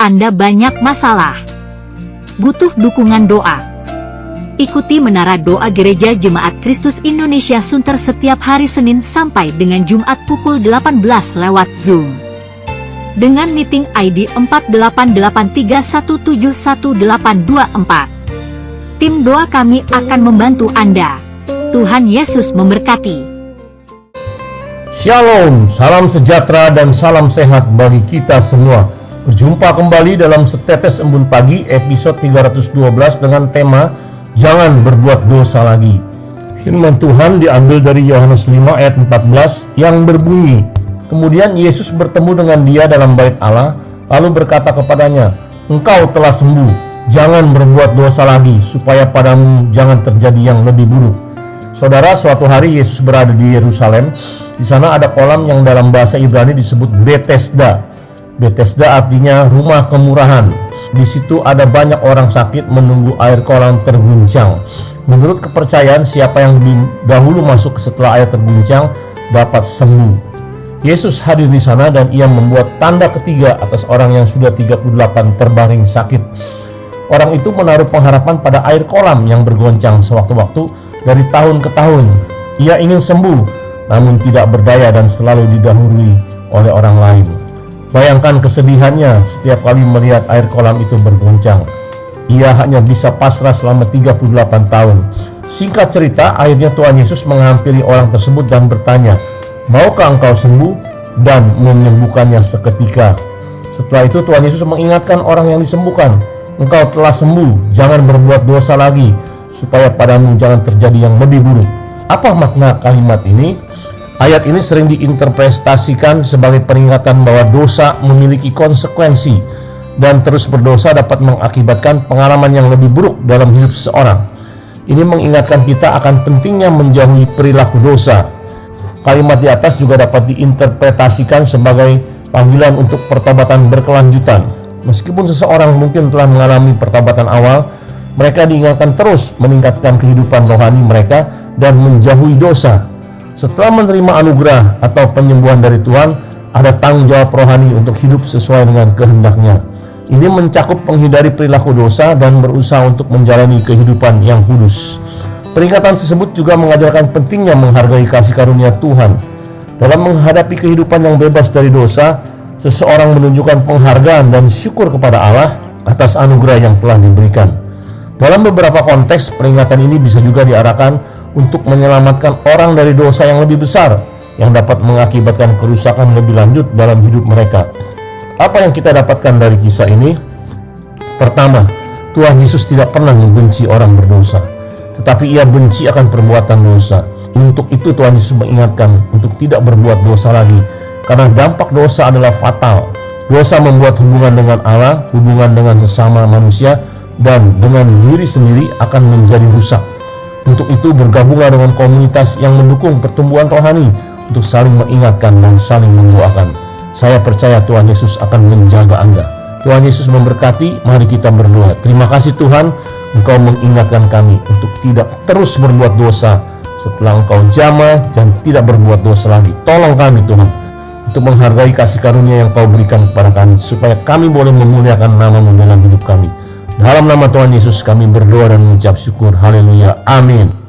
Anda banyak masalah, butuh dukungan doa. Ikuti Menara Doa Gereja Jemaat Kristus Indonesia Sunter setiap hari Senin sampai dengan Jumat pukul 18 lewat Zoom. Dengan meeting ID 4883171824. Tim doa kami akan membantu Anda. Tuhan Yesus memberkati. Shalom, salam sejahtera dan salam sehat bagi kita semua. Berjumpa kembali dalam Setetes Embun Pagi episode 312 dengan tema Jangan berbuat dosa lagi. Firman Tuhan diambil dari Yohanes 5 ayat 14 yang berbunyi, kemudian Yesus bertemu dengan dia dalam bait Allah, lalu berkata kepadanya, engkau telah sembuh, jangan berbuat dosa lagi, supaya padamu jangan terjadi yang lebih buruk. Saudara, suatu hari Yesus berada di Yerusalem. Di sana ada kolam yang dalam bahasa Ibrani disebut Bethesda. Bethesda artinya rumah kemurahan. Di situ ada banyak orang sakit menunggu air kolam terguncang. Menurut kepercayaan, siapa yang lebih dahulu masuk setelah air terguncang dapat sembuh. Yesus hadir di sana dan ia membuat tanda ketiga atas orang yang sudah 38 terbaring sakit. Orang itu menaruh pengharapan pada air kolam yang bergoncang sewaktu-waktu dari tahun ke tahun. Ia ingin sembuh, namun tidak berdaya dan selalu didahului oleh orang lain. Bayangkan kesedihannya setiap kali melihat air kolam itu bergoncang. Ia hanya bisa pasrah selama 38 tahun. Singkat cerita, akhirnya Tuhan Yesus menghampiri orang tersebut dan bertanya, maukah engkau sembuh? Dan menyembuhkannya seketika. Setelah itu Tuhan Yesus mengingatkan orang yang disembuhkan, engkau telah sembuh, jangan berbuat dosa lagi, supaya padamu jangan terjadi yang lebih buruk. Apa makna kalimat ini? Ayat ini sering diinterpretasikan sebagai peringatan bahwa dosa memiliki konsekuensi dan terus berdosa dapat mengakibatkan pengalaman yang lebih buruk dalam hidup seseorang. Ini mengingatkan kita akan pentingnya menjauhi perilaku dosa. Kalimat di atas juga dapat diinterpretasikan sebagai panggilan untuk pertobatan berkelanjutan. Meskipun seseorang mungkin telah mengalami pertobatan awal, mereka diingatkan terus meningkatkan kehidupan rohani mereka dan menjauhi dosa. Setelah menerima anugerah atau penyembuhan dari Tuhan, ada tanggung jawab rohani untuk hidup sesuai dengan kehendaknya. Ini mencakup menghindari perilaku dosa dan berusaha untuk menjalani kehidupan yang kudus. Peringatan tersebut juga mengajarkan pentingnya menghargai kasih karunia Tuhan. Dalam menghadapi kehidupan yang bebas dari dosa, seseorang menunjukkan penghargaan dan syukur kepada Allah atas anugerah yang telah diberikan. Dalam beberapa konteks, peringatan ini bisa juga diarahkan untuk menyelamatkan orang dari dosa yang lebih besar yang dapat mengakibatkan kerusakan lebih lanjut dalam hidup mereka. Apa yang kita dapatkan dari kisah ini? Pertama, Tuhan Yesus tidak pernah membenci orang berdosa, tetapi ia benci akan perbuatan dosa. Untuk itu Tuhan Yesus mengingatkan untuk tidak berbuat dosa lagi, karena dampak dosa adalah fatal. Dosa membuat hubungan dengan Allah, hubungan dengan sesama manusia, dan dengan diri sendiri akan menjadi rusak. Untuk itu bergabunglah dengan komunitas yang mendukung pertumbuhan rohani untuk saling mengingatkan dan saling mendoakan. Saya percaya Tuhan Yesus akan menjaga Anda. Tuhan Yesus memberkati. Mari kita berdoa. Terima kasih Tuhan, Engkau mengingatkan kami untuk tidak terus berbuat dosa setelah Engkau jamah dan tidak berbuat dosa lagi. Tolong kami Tuhan untuk menghargai kasih karunia yang Kau berikan kepada kami, supaya kami boleh memuliakan nama-Mu dalam hidup kami. Dalam nama Tuhan Yesus kami berdoa dan mengucap syukur. Haleluya. Amin.